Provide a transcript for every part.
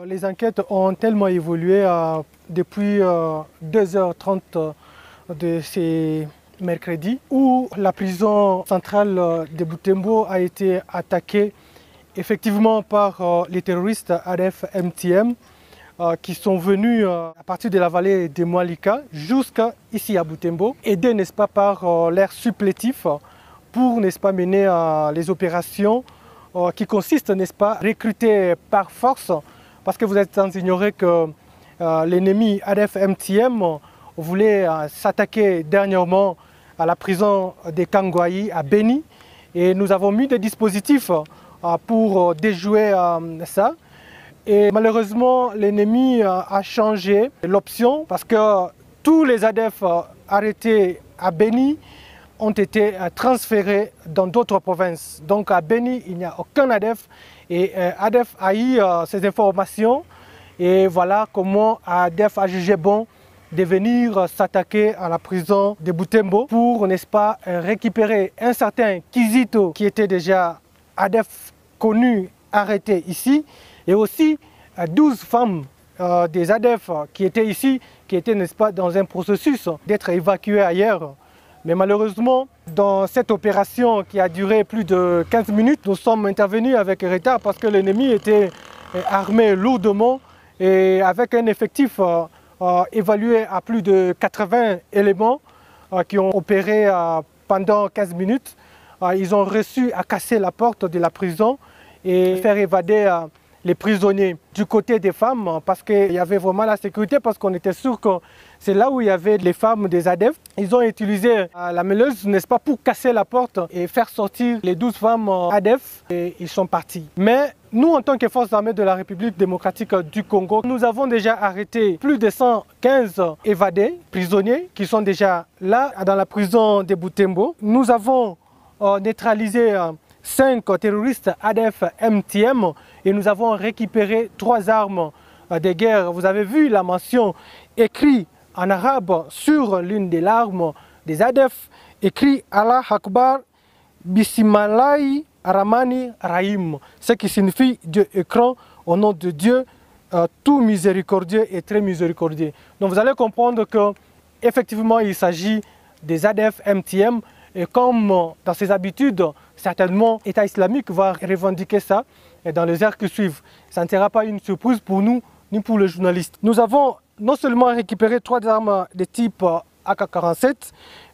Les enquêtes ont tellement évolué depuis 2h30 de ces mercredis où la prison centrale de Butembo a été attaquée effectivement par les terroristes ADF-MTM qui sont venus à partir de la vallée de Mwalika jusqu'ici à Butembo, aidés n'est-ce pas par l'air supplétif pour n'est-ce pas mener les opérations qui consistent n'est-ce pas à recruter par force, parce que vous êtes sans ignorer que l'ennemi ADF-MTM voulait s'attaquer dernièrement à la prison de Kangwayi à Beni, et nous avons mis des dispositifs pour déjouer ça. Et malheureusement, l'ennemi a changé l'option parce que tous les ADF arrêtés à Beni ont été transférés dans d'autres provinces. Donc à Beni, il n'y a aucun ADF, et ADF a eu ces informations, et voilà comment ADF a jugé bon de venir s'attaquer à la prison de Butembo pour, n'est-ce pas, récupérer un certain Kizito qui était déjà ADF connu, arrêté ici, et aussi 12 femmes des ADF qui étaient ici, qui étaient, n'est-ce pas, dans un processus d'être évacuées ailleurs. Mais malheureusement, dans cette opération qui a duré plus de 15 minutes, nous sommes intervenus avec retard parce que l'ennemi était armé lourdement et avec un effectif évalué à plus de 80 éléments qui ont opéré pendant 15 minutes. Ils ont réussi à casser la porte de la prison et faire évader les prisonniers. Du côté des femmes, parce qu'il y avait vraiment la sécurité, parce qu'on était sûr que c'est là où il y avait les femmes des ADF. Ils ont utilisé la mêleuse, n'est-ce pas, pour casser la porte et faire sortir les 12 femmes ADF, et ils sont partis. Mais nous, en tant que forces armées de la République démocratique du Congo, nous avons déjà arrêté plus de 115 évadés, prisonniers, qui sont déjà là, dans la prison de Butembo. Nous avons neutralisé 5 terroristes ADF-MTM et nous avons récupéré 3 armes de guerre. Vous avez vu la mention écrite en arabe sur l'une des armes des ADF, écrit Allah Akbar Bismillah Rahmani Rahim, ce qui signifie Dieu écran, au nom de Dieu, tout miséricordieux et très miséricordieux. Donc vous allez comprendre que effectivement il s'agit des ADF-MTM, et comme dans ses habitudes, certainement l'État islamique va revendiquer ça dans les heures qui suivent. Ça ne sera pas une surprise pour nous ni pour les journalistes. Nous avons non seulement récupéré 3 armes de type AK-47,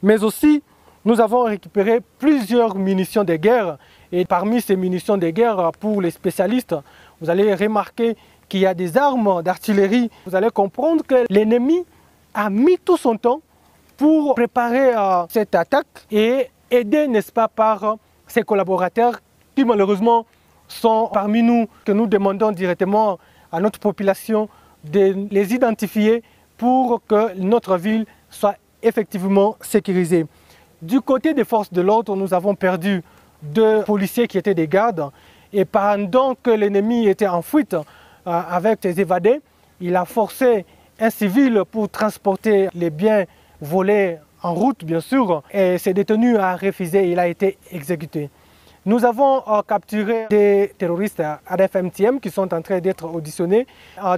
mais aussi nous avons récupéré plusieurs munitions de guerre. Et parmi ces munitions de guerre, pour les spécialistes, vous allez remarquer qu'il y a des armes d'artillerie. Vous allez comprendre que l'ennemi a mis tout son temps pour préparer cette attaque et aider, n'est-ce pas, par ses collaborateurs qui malheureusement sont parmi nous, que nous demandons directement à notre population de les identifier pour que notre ville soit effectivement sécurisée. Du côté des forces de l'ordre, nous avons perdu 2 policiers qui étaient des gardes, et pendant que l'ennemi était en fuite avec ses évadés, il a forcé un civil pour transporter les biens volés en route, bien sûr, et ce détenu a refusé, il a été exécuté. Nous avons capturé des terroristes ADF-MTM qui sont en train d'être auditionnés.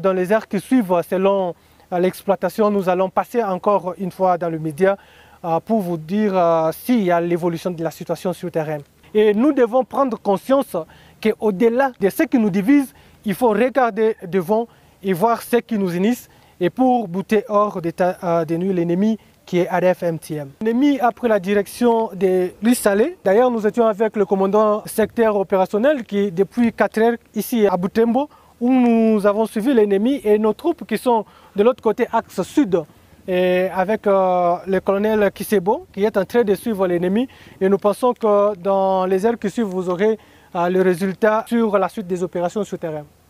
Dans les heures qui suivent, selon l'exploitation, nous allons passer encore une fois dans le média pour vous dire s'il y a l'évolution de la situation sur le terrain. Et nous devons prendre conscience qu'au-delà de ce qui nous divise, il faut regarder devant et voir ce qui nous unisse, et pour bouter hors d'état de nuit l'ennemi qui est ADF-MTM. L'ennemi a pris la direction de l'île Salée. D'ailleurs, nous étions avec le commandant secteur opérationnel qui est depuis 4 heures ici à Butembo, où nous avons suivi l'ennemi et nos troupes qui sont de l'autre côté, axe sud, et avec le colonel Kisebo qui est en train de suivre l'ennemi. Et nous pensons que dans les heures qui suivent, vous aurez le résultat sur la suite des opérations sur terrain.